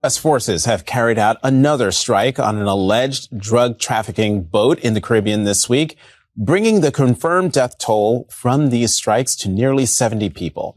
U.S. forces have carried out another strike on an alleged drug trafficking boat in the Caribbean this week, bringing the confirmed death toll from these strikes to nearly 70 people.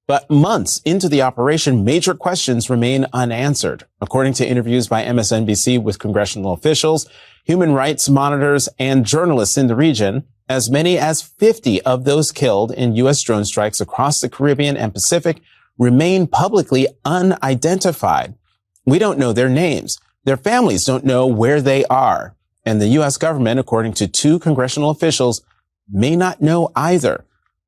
But months into the operation, major questions remain unanswered. According to interviews by MSNBC with congressional officials, human rights monitors, and journalists in the region, as many as 50 of those killed in U.S. drone strikes across the Caribbean and Pacific remain publicly unidentified. We don't know their names. Their families don't know where they are. And the U.S. government, according to two congressional officials, may not know either.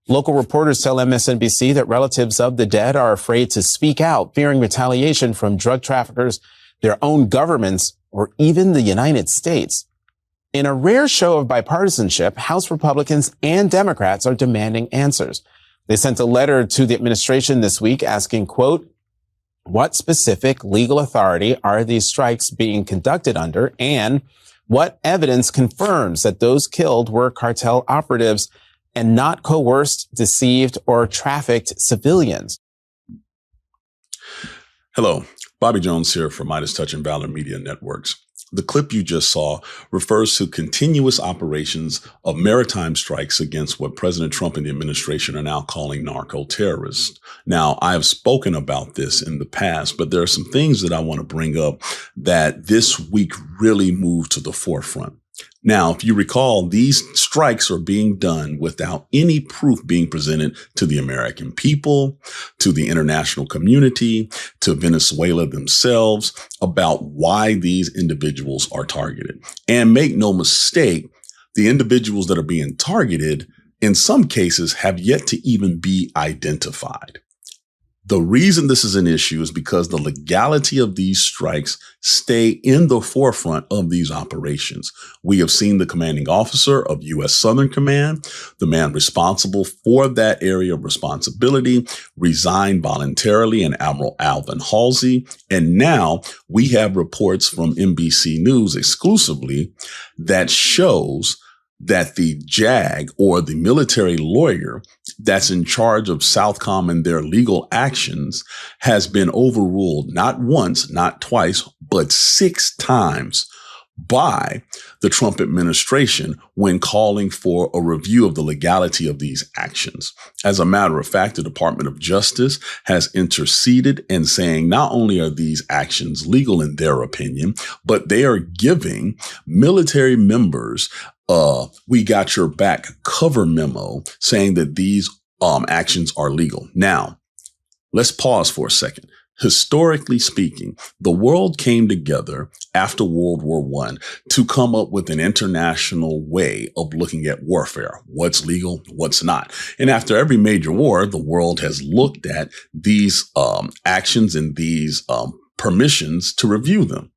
Local reporters tell MSNBC that relatives of the dead are afraid to speak out, fearing retaliation from drug traffickers, their own governments, or even the United States. In a rare show of bipartisanship, House Republicans and Democrats are demanding answers. They sent a letter to the administration this week asking, quote, what specific legal authority are these strikes being conducted under, and what evidence confirms that those killed were cartel operatives and not coerced, deceived, or trafficked civilians? Hello, Bobby Jones here for MeidasTouch and Valor Media Networks. The clip you just saw refers to continuous operations of maritime strikes against what President Trump and the administration are now calling narco-terrorists. Now, I have spoken about this in the past, but there are some things that I want to bring up that this week really moved to the forefront. Now, if you recall, these strikes are being done without any proof being presented to the American people, to the international community, to Venezuela themselves about why these individuals are targeted. And make no mistake, the individuals that are being targeted, in some cases, have yet to even be identified. The reason this is an issue is because the legality of these strikes stay in the forefront of these operations. We have seen the commanding officer of U.S. Southern Command, the man responsible for that area of responsibility, resign voluntarily, and Admiral Alvin Halsey. And now we have reports from NBC News exclusively that shows that the JAG, or the military lawyer that's in charge of Southcom and their legal actions, has been overruled not once, not twice, but 6 times by the Trump administration when calling for a review of the legality of these actions. As a matter of fact, the Department of Justice has interceded and saying not only are these actions legal in their opinion, but they are giving military members we got your back cover memo saying that these actions are legal. Now, let's pause for a second. Historically speaking, the world came together after World War I to come up with an international way of looking at warfare. What's legal, what's not. And after every major war, the world has looked at these actions and these permissions to review them.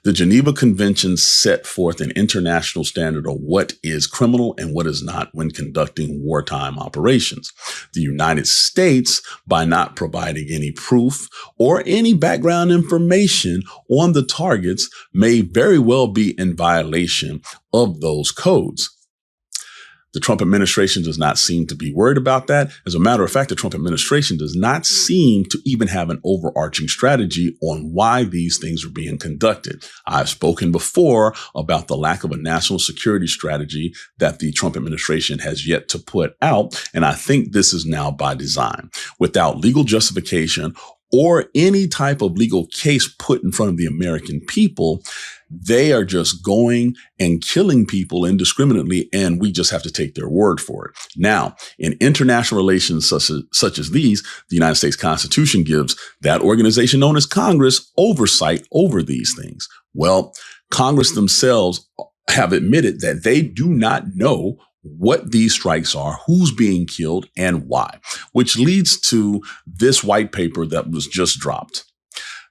The Geneva Convention set forth an international standard of what is criminal and what is not when conducting wartime operations. The United States, by not providing any proof or any background information on the targets, may very well be in violation of those codes. The Trump administration does not seem to be worried about that. As a matter of fact, the Trump administration does not seem to even have an overarching strategy on why these things are being conducted. I've spoken before about the lack of a national security strategy that the Trump administration has yet to put out. And I think this is now by design. Without legal justification or any type of legal case put in front of the American people, they are just going and killing people indiscriminately, and we just have to take their word for it. Now, in international relations such as these, the United States Constitution gives that organization known as Congress oversight over these things. Well, Congress themselves have admitted that they do not know what these strikes are, who's being killed, and why, which leads to this white paper that was just dropped.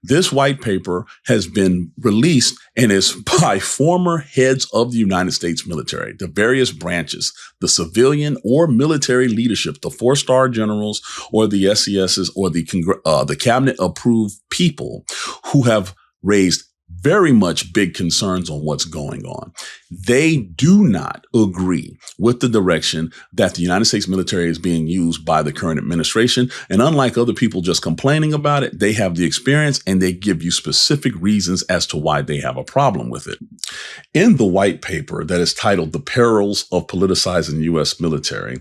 This white paper has been released and is by former heads of the United States military, the various branches, the civilian or military leadership, the 4-star generals or the SESs or the cabinet approved people who have raised very much big concerns on what's going on. They do not agree with the direction that the United States military is being used by the current administration. And unlike other people just complaining about it, they have the experience and they give you specific reasons as to why they have a problem with it. In the white paper that is titled The Perils of Politicizing the U.S. Military,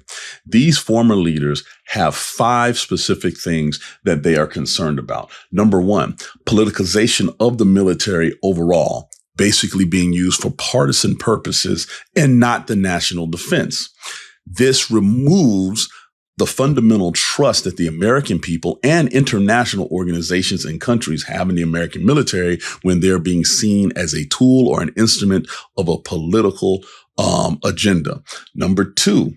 these former leaders have 5 specific things that they are concerned about. Number 1, politicization of the military overall, basically being used for partisan purposes and not the national defense. This removes the fundamental trust that the American people and international organizations and countries have in the American military when they're being seen as a tool or an instrument of a political agenda. Number 2,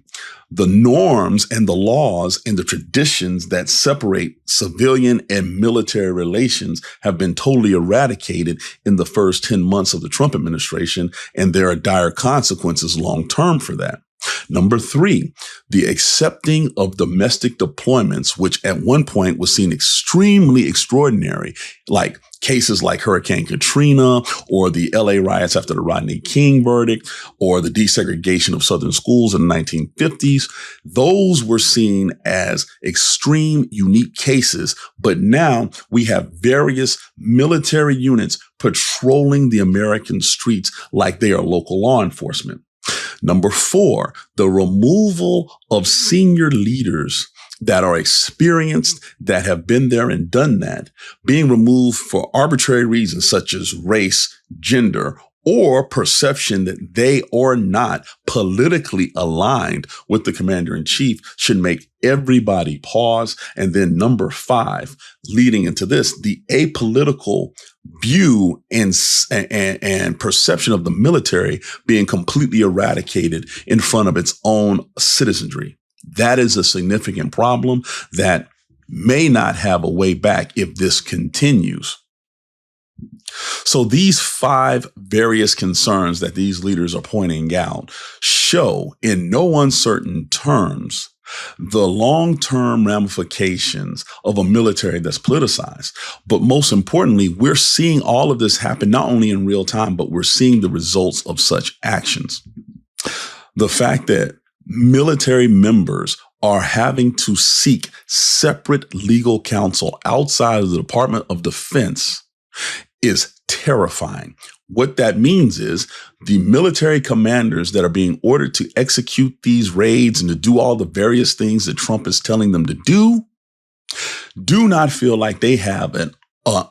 the norms and the laws and the traditions that separate civilian and military relations have been totally eradicated in the first 10 months of the Trump administration, and there are dire consequences long term for that. Number 3, the accepting of domestic deployments, which at one point was seen extremely extraordinary, like cases like Hurricane Katrina or the LA riots after the Rodney King verdict or the desegregation of Southern schools in the 1950s. Those were seen as extreme, unique cases. But now we have various military units patrolling the American streets like they are local law enforcement. Number 4, the removal of senior leaders that are experienced, that have been there and done that, being removed for arbitrary reasons such as race, gender, or perception that they are not politically aligned with the commander-in-chief should make everybody pause. And then number 5, leading into this, the apolitical view and perception of the military being completely eradicated in front of its own citizenry. That is a significant problem that may not have a way back if this continues. So these 5 various concerns that these leaders are pointing out show in no uncertain terms the long-term ramifications of a military that's politicized. But most importantly, we're seeing all of this happen not only in real time, but we're seeing the results of such actions. The fact that military members are having to seek separate legal counsel outside of the Department of Defense is terrifying. What that means is the military commanders that are being ordered to execute these raids and to do all the various things that Trump is telling them to do not feel like they have an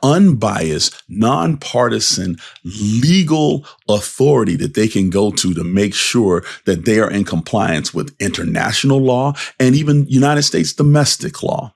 unbiased, nonpartisan, legal authority that they can go to make sure that they are in compliance with international law and even United States domestic law.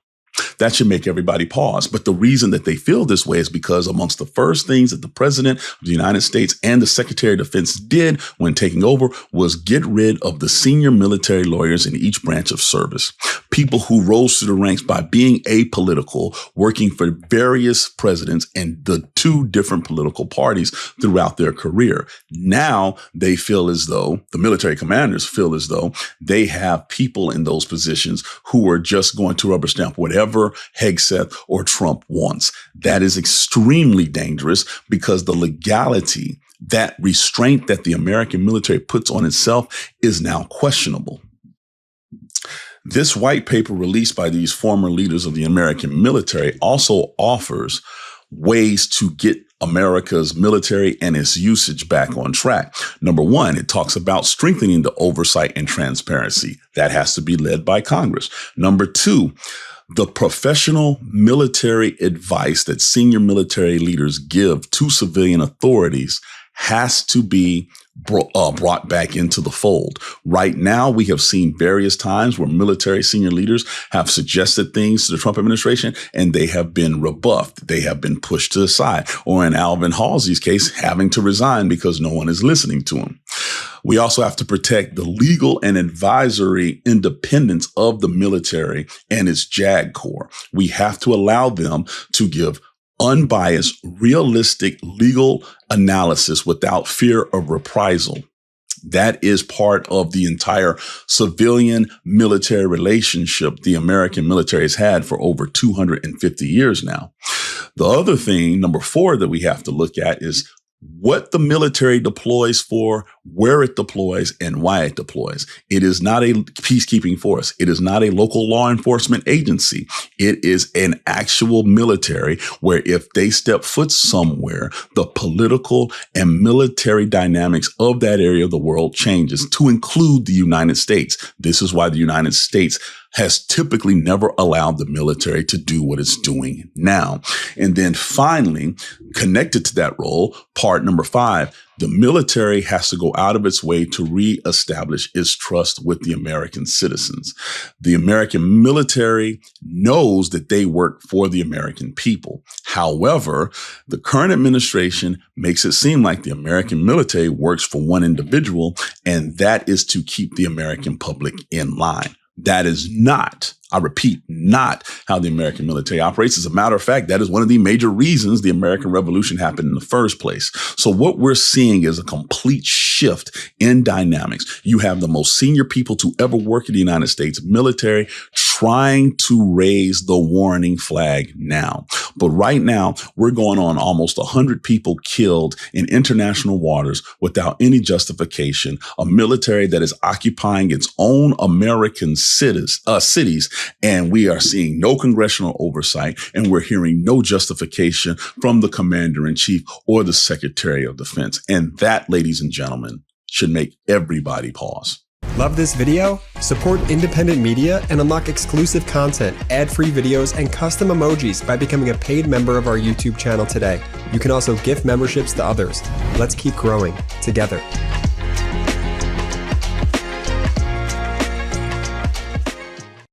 That should make everybody pause. But the reason that they feel this way is because amongst the first things that the president of the United States and the Secretary of Defense did when taking over was get rid of the senior military lawyers in each branch of service. People who rose through the ranks by being apolitical, working for various presidents and the 2 different political parties throughout their career. Now they feel as though, the military commanders feel as though they have people in those positions who are just going to rubber stamp whatever Hegseth or Trump wants. That is extremely dangerous because the legality, that restraint that the American military puts on itself is now questionable. This white paper released by these former leaders of the American military also offers ways to get America's military and its usage back on track. Number 1, it talks about strengthening the oversight and transparency. That has to be led by Congress. Number 2, the professional military advice that senior military leaders give to civilian authorities has to be brought back into the fold. Right now, we have seen various times where military senior leaders have suggested things to the Trump administration and they have been rebuffed. They have been pushed to the side, or in Alvin Halsey's case, having to resign because no one is listening to him. We also have to protect the legal and advisory independence of the military and its JAG Corps. We have to allow them to give unbiased, realistic legal analysis without fear of reprisal. That is part of the entire civilian military relationship the American military has had for over 250 years now. The other thing, number 4, that we have to look at is what the military deploys for, where it deploys, and why it deploys. It is not a peacekeeping force. It is not a local law enforcement agency. It is an actual military where if they step foot somewhere, the political and military dynamics of that area of the world changes to include the United States. This is why the United States has typically never allowed the military to do what it's doing now. And then finally, connected to that role, part number 5, the military has to go out of its way to reestablish its trust with the American citizens. The American military knows that they work for the American people. However, the current administration makes it seem like the American military works for one individual, and that is to keep the American public in line. That is not, I repeat, not how the American military operates. As a matter of fact, that is one of the major reasons the American Revolution happened in the first place. So what we're seeing is a complete shift in dynamics. You have the most senior people to ever work in the United States military trying to raise the warning flag now. But right now, we're going on almost 100 people killed in international waters without any justification, a military that is occupying its own American cities, and we are seeing no congressional oversight, and we're hearing no justification from the commander-in-chief or the secretary of defense. And that, ladies and gentlemen, should make everybody pause. Love this video? Support independent media and unlock exclusive content, ad-free videos, and custom emojis by becoming a paid member of our YouTube channel today. You can also gift memberships to others. Let's keep growing together.